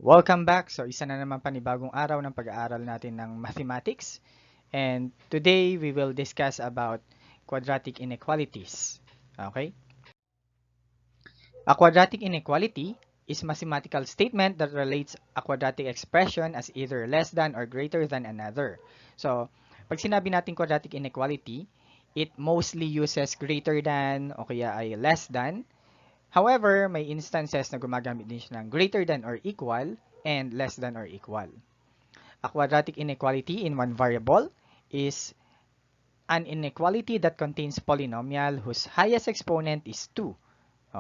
Welcome back. So, isa na naman panibagong araw ng pag-aaral natin ng mathematics. And today, we will discuss about quadratic inequalities. Okay? A quadratic inequality is a mathematical statement that relates a quadratic expression as either less than or greater than another. So, pag sinabi natin quadratic inequality, it mostly uses greater than o kaya ay less than. However, may instances na gumagamit din siya ng greater than or equal and less than or equal. A quadratic inequality in one variable is an inequality that contains polynomial whose highest exponent is 2.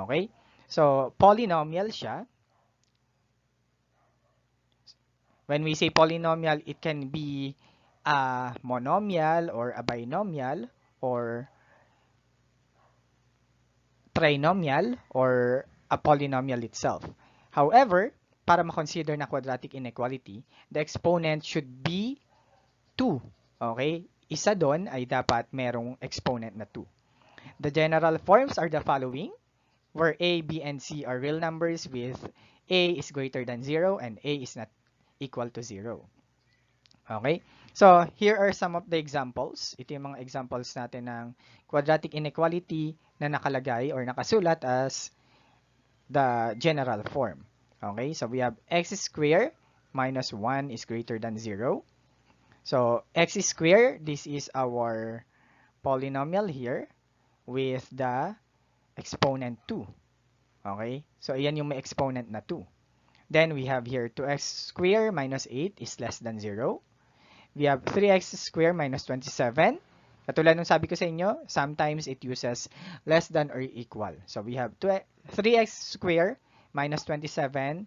Okay? So, polynomial siya. When we say polynomial, it can be a monomial or a binomial or trinomial or a polynomial itself. However, para ma-consider na quadratic inequality, the exponent should be 2. Okay? Isa doon ay dapat merong exponent na 2. The general forms are the following, where A, B, and C are real numbers with A is greater than 0 and A is not equal to 0. Okay? So, here are some of the examples. Ito yung mga examples natin ng quadratic inequality na nakalagay or nakasulat as the general form. Okay? So, we have x squared minus 1 is greater than 0. So, x squared, this is our polynomial here with the exponent 2. Okay? So, ayan yung may exponent na 2. Then, we have here 2x squared minus 8 is less than 0. We have 3x squared minus 27. Katulad nung sabi ko sa inyo, sometimes it uses less than or equal. So, we have 3x squared minus 27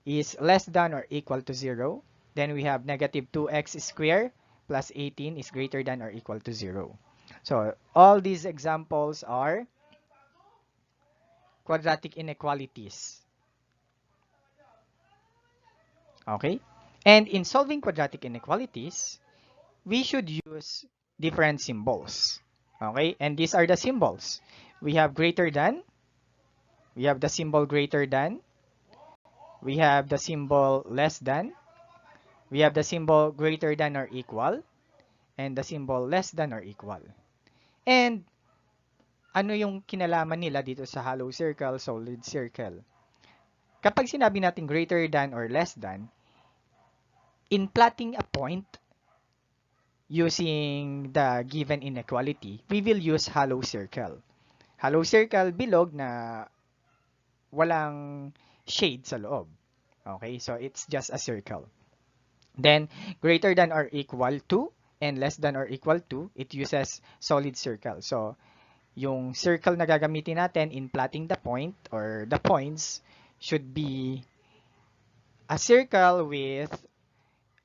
is less than or equal to 0. Then, we have negative 2x squared plus 18 is greater than or equal to 0. So, all these examples are quadratic inequalities. Okay? And in solving quadratic inequalities, we should use different symbols. Okay? And these are the symbols. We have greater than. We have the symbol greater than. We have the symbol less than. We have the symbol greater than or equal. And the symbol less than or equal. And ano yung kinalaman nila dito sa hollow circle, solid circle? Kapag sinabi natin greater than or less than, in plotting a point using the given inequality, we will use hollow circle. Hollow circle, bilog na walang shade sa loob. Okay, so it's just a circle. Then, greater than or equal to and less than or equal to, it uses solid circle. So, yung circle na gagamitin natin in plotting the point or the points should be a circle with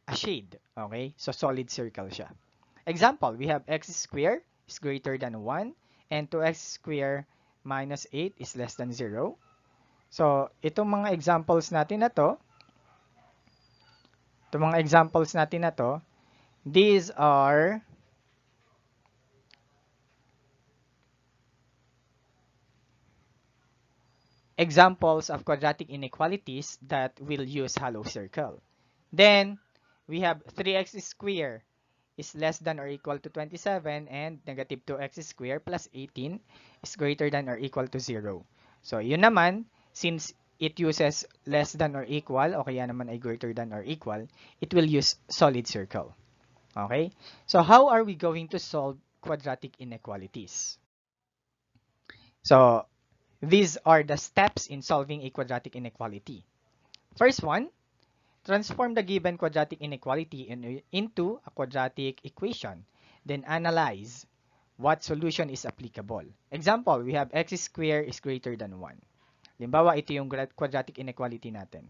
a shade. Okay? So, solid circle siya. Example, we have x squared is greater than 1 and 2x squared minus 8 is less than 0. So, itong mga examples natin na to, these are examples of quadratic inequalities that will use hollow circle. Then, we have 3x squared is less than or equal to 27 and negative 2x squared plus 18 is greater than or equal to 0. So, yun naman, since it uses less than or equal o kaya naman ay greater than or equal, it will use solid circle. Okay? So, how are we going to solve quadratic inequalities? So, these are the steps in solving a quadratic inequality. First one, transform the given quadratic inequality into a quadratic equation. Then analyze what solution is applicable. Example, we have x squared is greater than 1. Halimbawa, ito yung quadratic inequality natin.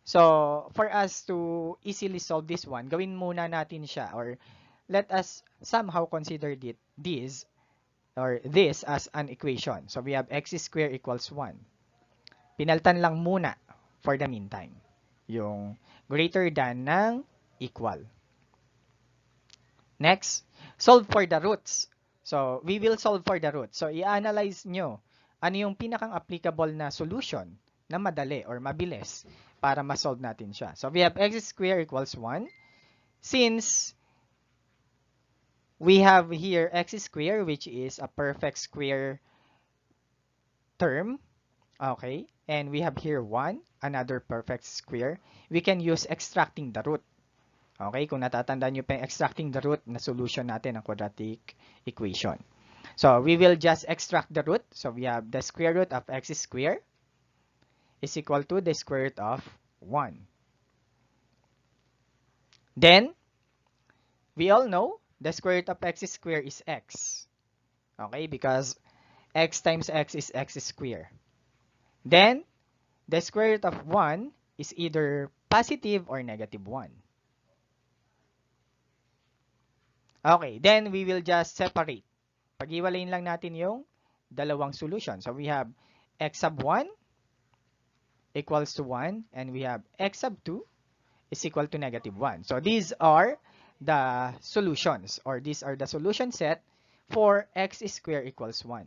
So, for us to easily solve this one, gawin muna natin siya or let us somehow consider this as an equation. So, we have x squared equals 1. Pinaltan lang muna for the meantime yung greater than ng equal. Next, solve for the roots. So, we will solve for the roots. So, i-analyze nyo ano yung pinakang applicable na solution na madali or mabilis para ma-solve natin siya. So we have x squared equals 1. Since we have here x squared, which is a perfect square term, okay, and we have here 1, another perfect square, we can use extracting the root. Okay, kung natatandaan nyo pa yung extracting the root na solution natin ng quadratic equation. So we will just extract the root. So we have the square root of x squared is equal to the square root of 1. Then, we all know the square root of x squared is x. Okay, because x times x is x squared. Then, the square root of 1 is either positive or negative 1. Okay, then we will just separate. Pag-iwalayin lang natin yung dalawang solution. So we have x sub 1 equals to 1, and we have x sub 2 is equal to negative 1. So these are the solutions, or these are the solution set for x squared equals 1.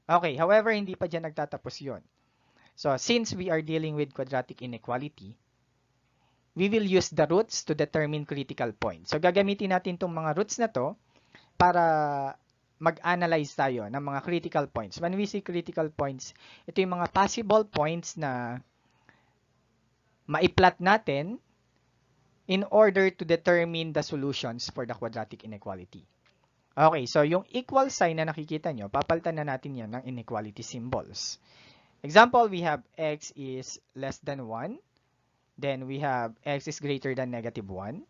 Okay, however, hindi pa dyan nagtatapos yun. So since we are dealing with quadratic inequality, we will use the roots to determine critical points. So gagamitin natin itong mga roots na to para mag-analyze tayo ng mga critical points. When we say critical points, ito yung mga possible points na maiplot natin in order to determine the solutions for the quadratic inequality. Okay, so yung equal sign na nakikita nyo, papalitan na natin yan ng inequality symbols. Example, we have x is less than 1. Then we have x is greater than negative 1.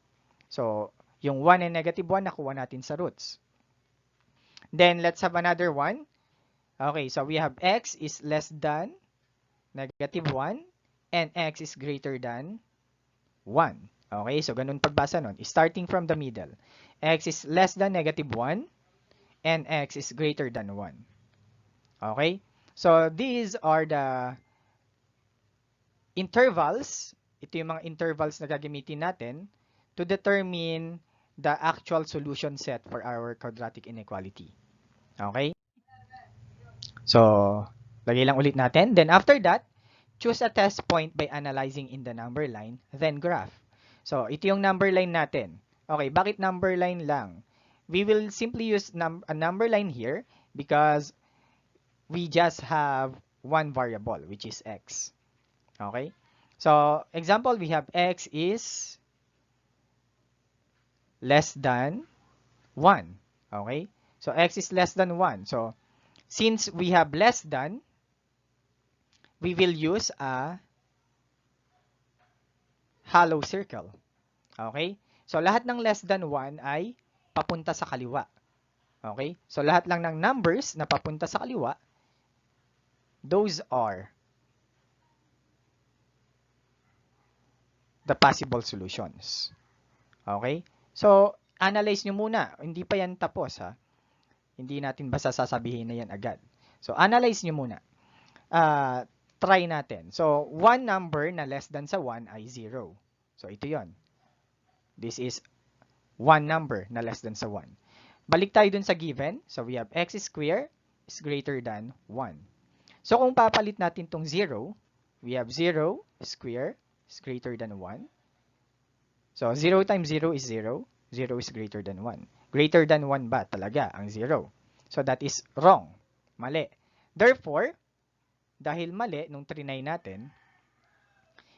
So, yung 1 and negative 1, nakuha natin sa roots. Then, let's have another one. Okay, so we have x is less than negative 1 and x is greater than 1. Okay, so ganun pagbasa nun. Starting from the middle. X is less than negative 1 and x is greater than 1. Okay, so these are the intervals. Ito yung mga intervals na gagamitin natin to determine the actual solution set for our quadratic inequality. Okay? So, lagay lang ulit natin. Then after that, choose a test point by analyzing in the number line, then graph. So, ito yung number line natin. Okay, bakit number line lang? We will simply use a number line here because we just have one variable, which is x. Okay? So, example, we have x is less than 1. Okay? So, x is less than 1. So, since we have less than, we will use a hollow circle. Okay? So, lahat ng less than 1 ay papunta sa kaliwa. Okay? So, lahat lang ng numbers na papunta sa kaliwa, those are the possible solutions. Okay? So, analyze nyo muna. Hindi pa yan tapos, ha? Hindi natin basta sasabihin na yan agad. So, analyze nyo muna. Try natin. So, one number na less than sa 1 ay 0. So, ito yon. This is one number na less than sa 1. Balik tayo dun sa given. So, we have x squared is greater than 1. So, kung papalit natin tong 0, we have 0 squared is greater than 1. So, 0 times 0 is 0. 0 is greater than 1. Greater than 1 ba talaga ang 0? So, that is wrong. Mali. Therefore, dahil mali nung trinay natin,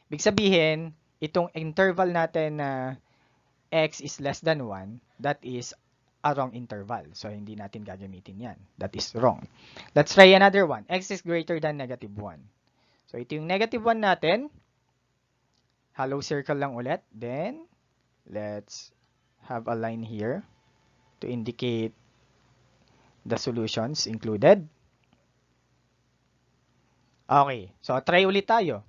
ibig sabihin, itong interval natin na x is less than 1, that is a wrong interval. So, hindi natin gagamitin yan. That is wrong. Let's try another one. X is greater than negative 1. So, ito yung negative 1 natin. Hollow circle lang ulit. Then, let's have a line here to indicate the solutions included. Okay. So, try ulit tayo.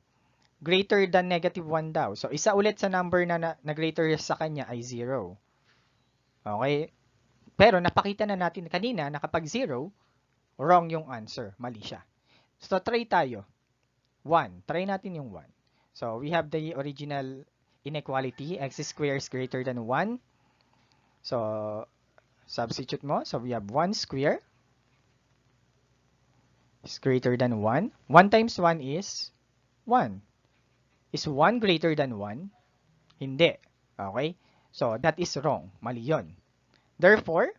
Greater than negative 1 daw. So, isa ulit sa number na greater sa kanya ay 0. Okay. Pero, napakita na natin kanina na kapag 0, wrong yung answer. Mali siya. So, try tayo. 1. Try natin yung 1. So, we have the original inequality. X squared is greater than 1. So, substitute mo. So, we have 1 squared is greater than 1. 1 times 1 is 1. Is 1 greater than 1? Hindi. Okay? So, that is wrong. Mali yun. Therefore,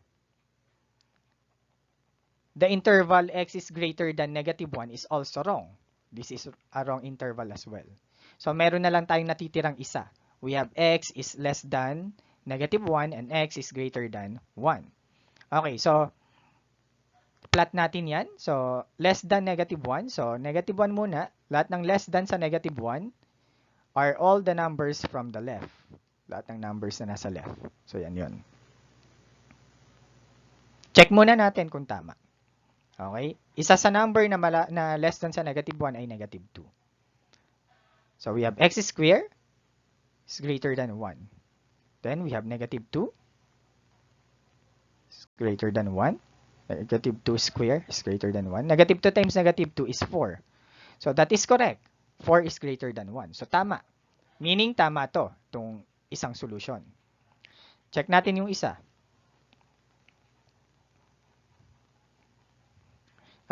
the interval x is greater than -1 is also wrong. This is a wrong interval as well. So, meron na lang tayong natitirang isa. We have x is less than -1 and x is greater than 1. Okay, so, plot natin yan. So, less than -1. So, -1 muna. Lahat ng less than sa -1 are all the numbers from the left. Lahat ng numbers na nasa left. So, yan yun. Check muna natin kung tama. Okay? Isa sa number na less than sa -1 ay -2. So, we have x squared is greater than 1. Then, we have -2 is greater than 1. -2 squared is greater than 1. -2 times -2 is 4. So, that is correct. 4 is greater than 1. So, tama. Meaning, tama to, itong isang solution. Check natin yung isa.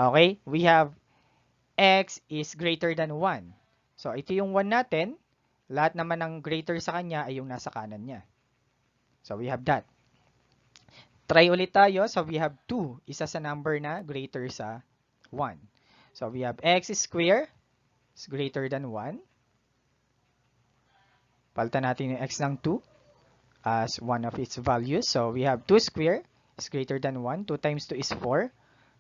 Okay? We have x is greater than 1. So, ito yung 1 natin. Lahat naman ng greater sa kanya ay yung nasa kanan niya. So, we have that. Try ulit tayo. So, we have 2. Isa sa number na greater sa 1. So, we have x squared is greater than 1. Palitan natin yung x ng 2 as one of its values. So, we have 2 squared is greater than 1. 2 times 2 is 4.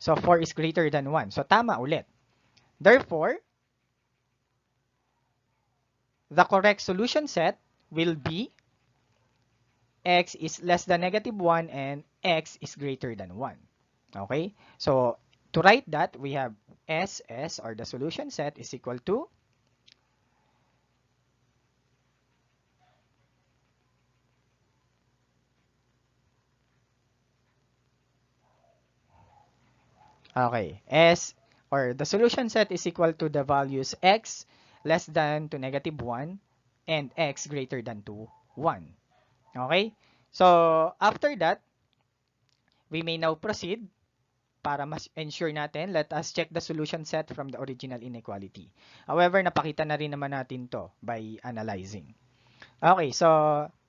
So, 4 is greater than 1. So, tama ulit. Therefore, the correct solution set will be x is less than -1 and x is greater than 1. Okay? So, to write that, we have SS, or the solution set, is equal to S, or the solution set is equal to the values x less than to -1 and x greater than to 1. Okay? So, after that, we may now proceed para mas ensure natin. Let us check the solution set from the original inequality. However, napakita na rin naman natin to by analyzing. Okay, so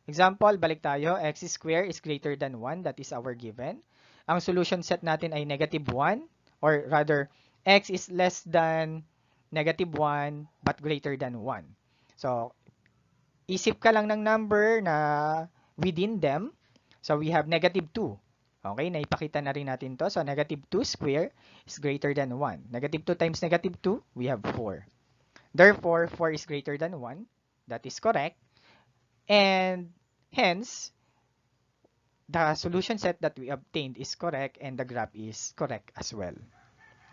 example, balik tayo. X squared is greater than 1. That is our given. Ang solution set natin ay -1, or rather, x is less than -1 but greater than 1. So, isip ka lang ng number na within them. So, we have -2. Okay, naipakita na rin natin to. So, -2 squared is greater than 1. -2 times -2, we have 4. Therefore, 4 is greater than 1. That is correct. And hence, the solution set that we obtained is correct and the graph is correct as well.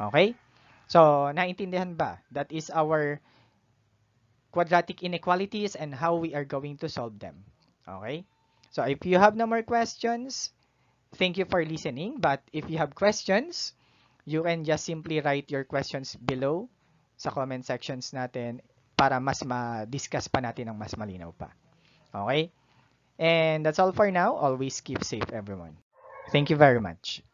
Okay? So, naintindihan ba? That is our quadratic inequalities and how we are going to solve them. Okay? So, if you have no more questions, thank you for listening. But if you have questions, you can just simply write your questions below sa comment sections natin para mas ma-discuss pa natin ng mas malinaw pa. Okay? And that's all for now. Always keep safe, everyone. Thank you very much.